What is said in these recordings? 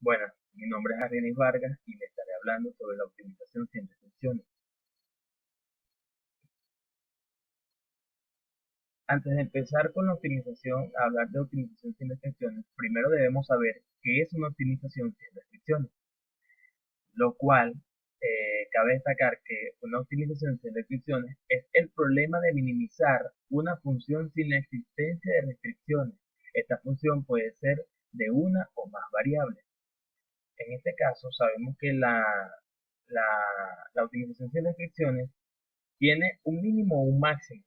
Buenas, mi nombre es Argenis Vargas y le estaré hablando sobre la optimización sin restricciones. Antes de empezar con la optimización, a hablar de optimización sin restricciones, primero debemos saber qué es una optimización sin restricciones, lo cual cabe destacar que una optimización sin restricciones es el problema de minimizar una función sin la existencia de restricciones. Esta función puede ser de una o más variables. En este caso, sabemos que la, la optimización sin restricciones tiene un mínimo o un máximo,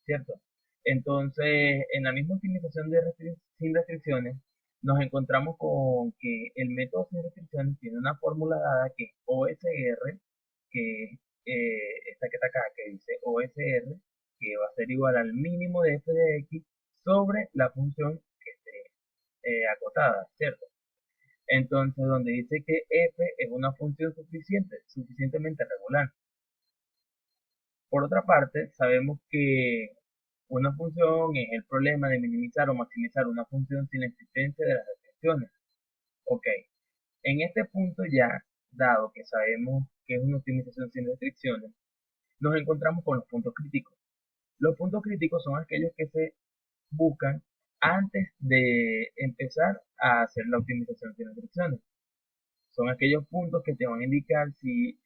¿cierto? Entonces, en la misma optimización sin restricciones, nos encontramos con que el método sin restricciones tiene una fórmula dada que es OSR, que es esta que está acá, que dice OSR, que va a ser igual al mínimo de f de x sobre la función que esté acotada, ¿cierto? Entonces, donde dice que f es una función suficientemente regular. Por otra parte, sabemos que una función es el problema de minimizar o maximizar una función sin la existencia de las restricciones. Ok, en este punto ya, dado que sabemos que es una optimización sin restricciones, nos encontramos con los puntos críticos. Los puntos críticos son aquellos que se buscan antes de empezar a hacer la optimización sin restricciones. Son aquellos puntos que te van a indicar si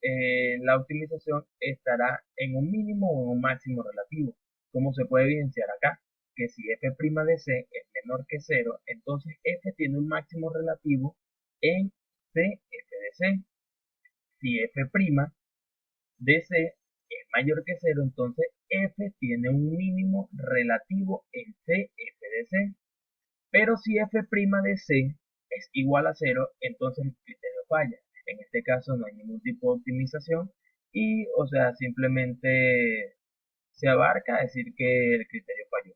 la optimización estará en un mínimo o en un máximo relativo, como se puede evidenciar acá, que si f' de c es menor que cero, entonces f tiene un máximo relativo en c f de c. Si f' de c es mayor que cero, entonces f tiene un mínimo relativo en c f de c. Pero si f' de c es igual a cero, entonces el criterio falla. En este caso no hay ningún tipo de optimización y, o sea, simplemente se abarca a decir que el criterio falló.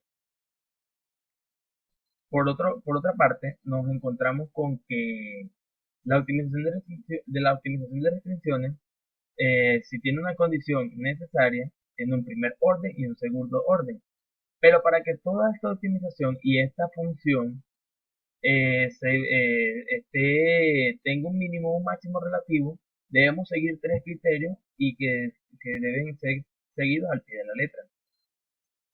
Por otra parte, nos encontramos con que la optimización la optimización de restricciones, si tiene una condición necesaria, tiene un primer orden y un segundo orden. Pero para que toda esta optimización y esta función tenga un mínimo o un máximo relativo, debemos seguir tres criterios y que deben ser seguidos al pie de la letra.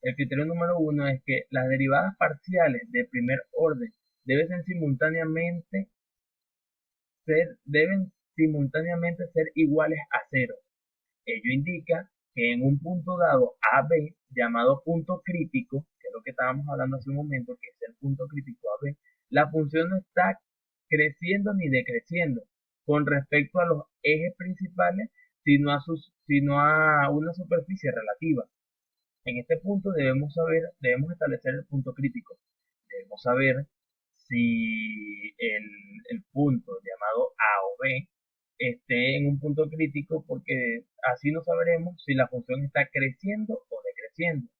El criterio número uno es que las derivadas parciales de primer orden deben simultáneamente ser iguales a cero. Ello indica que en un punto dado AB, llamado punto crítico, que es lo que estábamos hablando hace un momento, que es el punto crítico AB, la función no está creciendo ni decreciendo con respecto a los ejes principales, sino a una superficie relativa. En este punto debemos establecer el punto crítico. Debemos saber si el punto llamado A o B esté en un punto crítico, porque así no sabremos si la función está creciendo o decreciendo.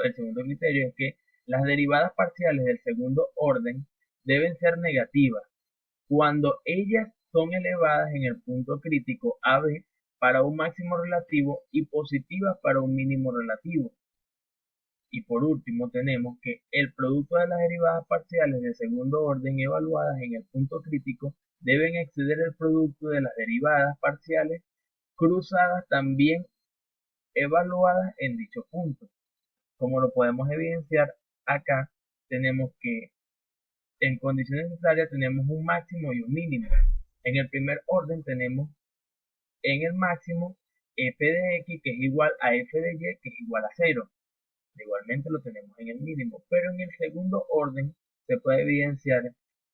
El segundo criterio es que las derivadas parciales del segundo orden deben ser negativas cuando ellas son elevadas en el punto crítico AB para un máximo relativo y positivas para un mínimo relativo. Y por último tenemos que el producto de las derivadas parciales de segundo orden evaluadas en el punto crítico deben exceder el producto de las derivadas parciales cruzadas también evaluadas en dicho punto. Como lo podemos evidenciar acá, tenemos que en condiciones necesarias tenemos un máximo y un mínimo. En el primer orden tenemos en el máximo f de x que es igual a f de y que es igual a cero. Igualmente lo tenemos en el mínimo, pero en el segundo orden se puede evidenciar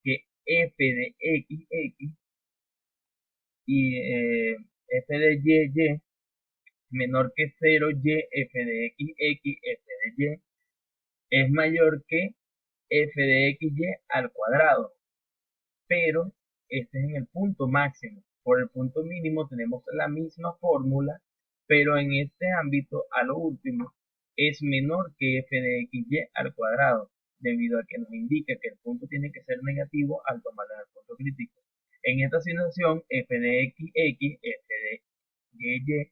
que f de x y f de y menor que cero y f de x f de y es mayor que f de xy al cuadrado, pero este es en el punto máximo. Por el punto mínimo tenemos la misma fórmula, pero en este ámbito, a lo último, es menor que f de xy al cuadrado, debido a que nos indica que el punto tiene que ser negativo al tomarlo en el punto crítico. En esta situación, f de x, f de y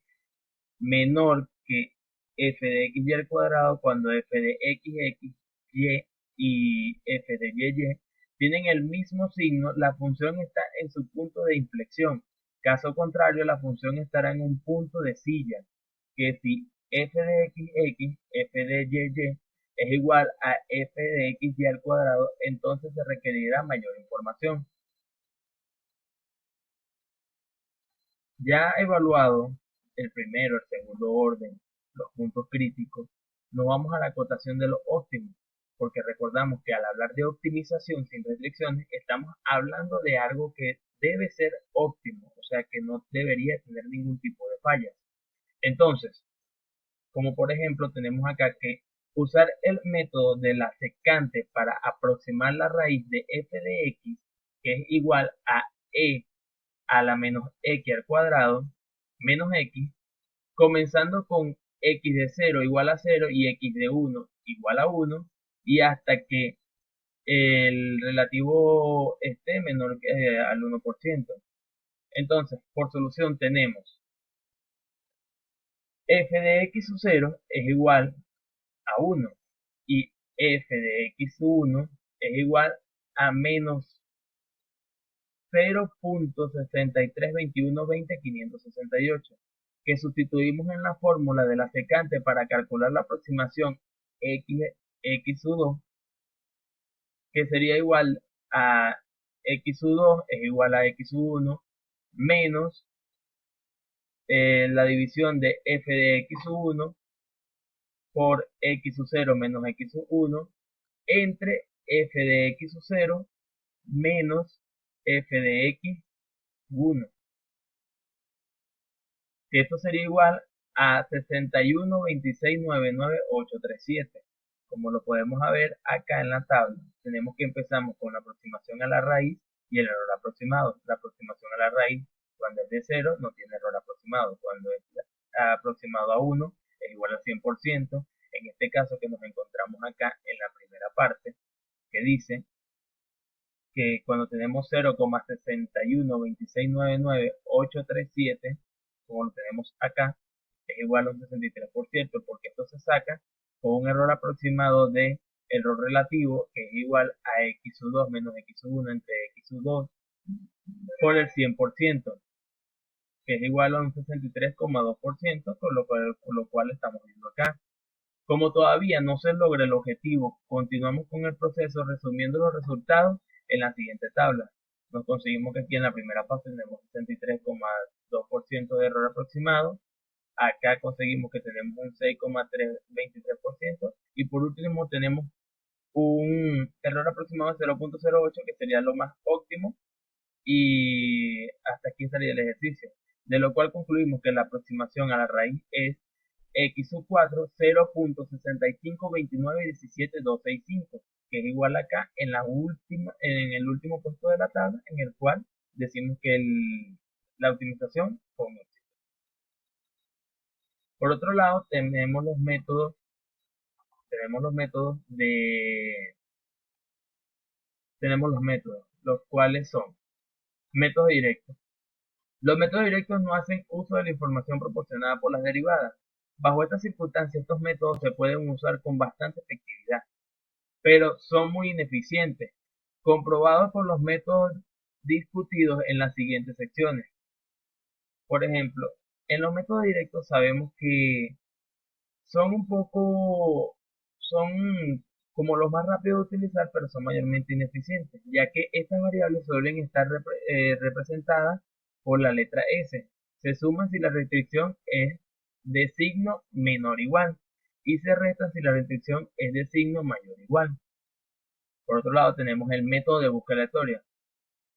menor que f de xy al cuadrado cuando f de x, y f de y tienen el mismo signo, la función está en su punto de inflexión. Caso contrario, la función estará en un punto de silla, que si f de x, f de y es igual a f de xy al cuadrado, entonces se requerirá mayor información. Ya evaluado el primero, el segundo orden, los puntos críticos, nos vamos a la acotación de los óptimos, porque recordamos que al hablar de optimización sin restricciones, estamos hablando de algo que debe ser óptimo, o sea que no debería tener ningún tipo de fallas. Entonces, como por ejemplo tenemos acá que usar el método de la secante para aproximar la raíz de f de x, que es igual a e a la menos x al cuadrado, menos x, comenzando con x de 0 igual a 0 y x de 1 igual a 1, y hasta que el relativo esté menor que al 1%. Entonces, por solución tenemos f de x sub 0 es igual a 1 y f de x sub 1 es igual a menos 0.632120.568, que sustituimos en la fórmula de la secante para calcular la aproximación x sub 2, que sería igual a x sub 2 es igual a x sub 1 menos la división de f de x sub 1 por x sub 0 menos x sub 1 entre f de x sub 0 menos f de x 1, que esto sería igual a 61.26.99.837. Como lo podemos ver acá en la tabla, tenemos que empezamos con la aproximación a la raíz y el error aproximado. La aproximación a la raíz, cuando es de 0, no tiene error aproximado. Cuando es aproximado a 1, es igual al 100%. En este caso que nos encontramos acá en la primera parte, que dice que cuando tenemos 0,612699.837, como lo tenemos acá, es igual a un 63%, porque esto se saca con un error aproximado de error relativo, que es igual a x sub 2 menos x sub 1 entre x sub 2 por el 100%, que es igual a un 63,2%, con lo cual estamos viendo acá. Como todavía no se logra el objetivo, continuamos con el proceso resumiendo los resultados en la siguiente tabla. Nos conseguimos que aquí en la primera fase tenemos 63,2% de error aproximado. Acá conseguimos que tenemos un 6,23% y por último tenemos un error aproximado de 0,08, que sería lo más óptimo, y hasta aquí estaría el ejercicio, de lo cual concluimos que la aproximación a la raíz es x sub 4 0.652917.265, que es igual acá en el último puesto de la tabla, en el cual decimos que la optimización fue un éxito. Por otro lado, tenemos los métodos los cuales son métodos directos. Los métodos directos no hacen uso de la información proporcionada por las derivadas. Bajo estas circunstancias, estos métodos se pueden usar con bastante efectividad, pero son muy ineficientes, comprobados por los métodos discutidos en las siguientes secciones. Por ejemplo, en los métodos directos sabemos que son son como los más rápidos de utilizar, pero son mayormente ineficientes, ya que estas variables suelen estar representadas por la letra S. Se suman si la restricción es de signo menor o igual, y se restan si la restricción es de signo mayor o igual. Por otro lado, tenemos el método de búsqueda aleatoria.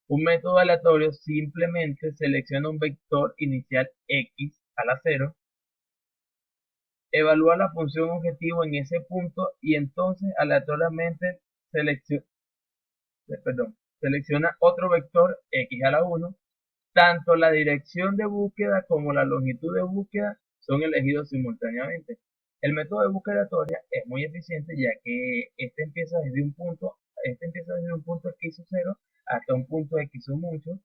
Un método aleatorio simplemente selecciona un vector inicial x a la 0, evalúa la función objetivo en ese punto y entonces aleatoriamente selecciona otro vector x a la 1. Tanto la dirección de búsqueda como la longitud de búsqueda son elegidos simultáneamente. El método de búsqueda aleatoria es muy eficiente, ya que este empieza desde un punto x sub 0 hasta un punto x sub mucho,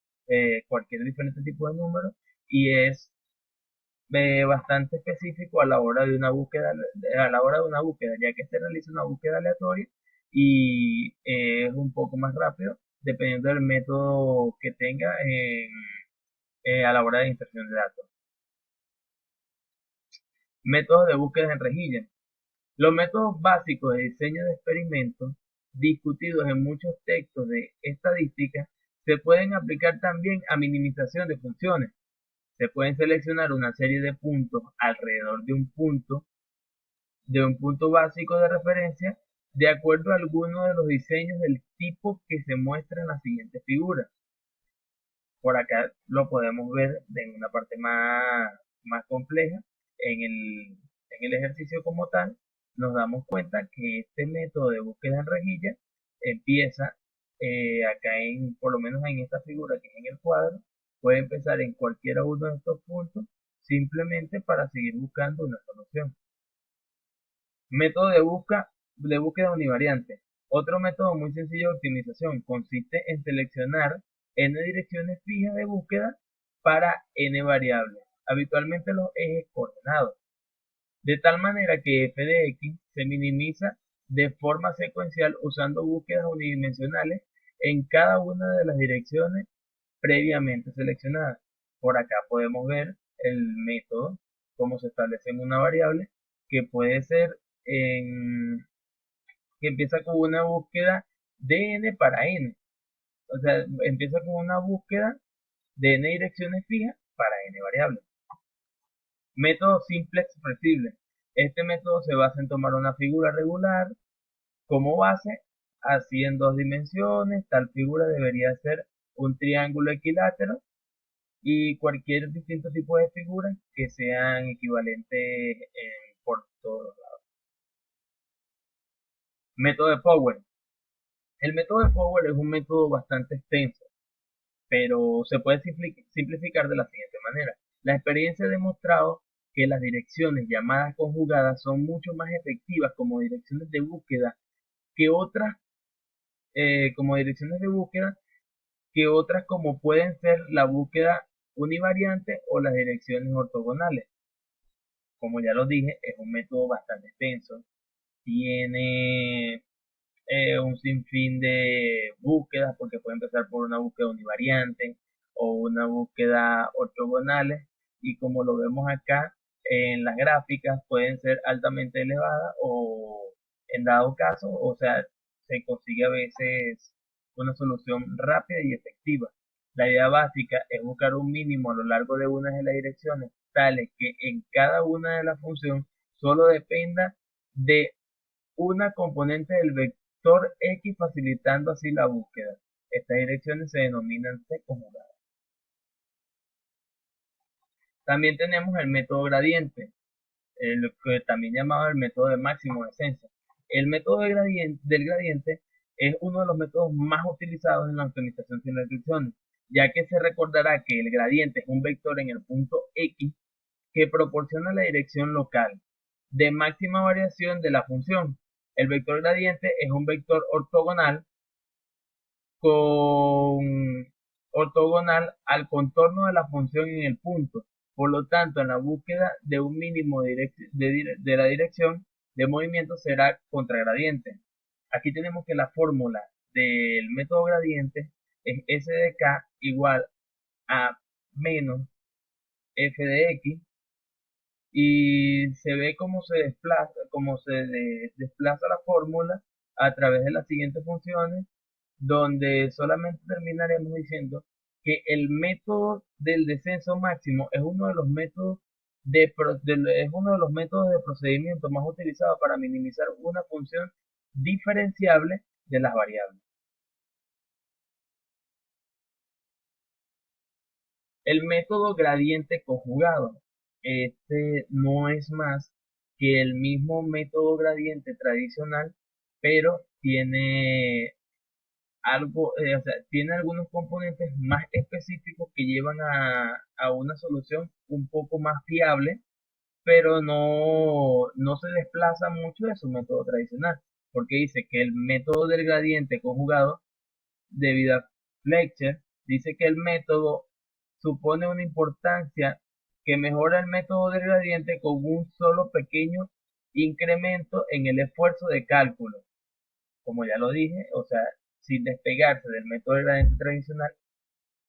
cualquier diferente tipo de número, y es bastante específico a la hora de una búsqueda, ya que se realiza una búsqueda aleatoria y es un poco más rápido dependiendo del método que tenga a la hora de inserción de datos. Métodos de búsqueda en rejilla. Los métodos básicos de diseño de experimentos discutidos en muchos textos de estadística se pueden aplicar también a minimización de funciones. Se pueden seleccionar una serie de puntos alrededor de un punto básico de referencia de acuerdo a alguno de los diseños del tipo que se muestra en la siguiente figura. Por acá lo podemos ver en una parte más compleja. En el ejercicio como tal, nos damos cuenta que este método de búsqueda en rejilla empieza acá por lo menos en esta figura que es en el cuadro, puede empezar en cualquiera uno de estos puntos simplemente para seguir buscando una solución. Método de búsqueda univariante. Otro método muy sencillo de optimización consiste en seleccionar n direcciones fijas de búsqueda para n variables, habitualmente los ejes coordenados, de tal manera que f de x se minimiza de forma secuencial usando búsquedas unidimensionales en cada una de las direcciones previamente seleccionadas. Por acá podemos ver el método, cómo se establece en una variable, que puede ser que empieza con una búsqueda de n para n. O sea, empieza con una búsqueda de n direcciones fijas para n variables. Método simple expresible. Este método se basa en tomar una figura regular como base, así en dos dimensiones. Tal figura debería ser un triángulo equilátero y cualquier distinto tipo de figuras que sean equivalentes por todos lados. Método de Power. El método de Power es un método bastante extenso, pero se puede simplificar de la siguiente manera. La experiencia ha demostrado que las direcciones llamadas conjugadas son mucho más efectivas como direcciones de búsqueda que otras, como direcciones de búsqueda que otras como pueden ser la búsqueda univariante o las direcciones ortogonales. Como ya lo dije, es un método bastante extenso, tiene un sinfín de búsquedas, porque puede empezar por una búsqueda univariante o una búsqueda ortogonales, y como lo vemos acá en las gráficas, pueden ser altamente elevadas o en dado caso, o sea, se consigue a veces una solución rápida y efectiva. La idea básica es buscar un mínimo a lo largo de una de las direcciones, tales que en cada una de las funciones solo dependa de una componente del vector X, facilitando así la búsqueda. Estas direcciones se denominan C-conjugadas. También tenemos el método gradiente, el que también llamado el método de máximo descenso. El método del gradiente es uno de los métodos más utilizados en la optimización sin restricciones, ya que se recordará que el gradiente es un vector en el punto X que proporciona la dirección local de máxima variación de la función. El vector gradiente es un vector con ortogonal al contorno de la función en el punto. Por lo tanto, en la búsqueda de un mínimo de la dirección de movimiento será contragradiente. Aquí tenemos que la fórmula del método gradiente es S de K igual a menos F de X, y se ve cómo se desplaza la fórmula a través de las siguientes funciones, donde solamente terminaremos diciendo que el método del descenso máximo es uno de los métodos es uno de los métodos de procedimiento más utilizados para minimizar una función diferenciable de las variables. El método gradiente conjugado. Este no es más que el mismo método gradiente tradicional, pero tiene o sea, tiene algunos componentes más específicos que llevan a una solución un poco más fiable, pero no se desplaza mucho de su método tradicional, porque dice que el método del gradiente conjugado, debido a Fletcher, dice que el método supone una importancia que mejora el método del gradiente con un solo pequeño incremento en el esfuerzo de cálculo. como ya lo dije, o sea, sin despegarse del método del gradiente tradicional,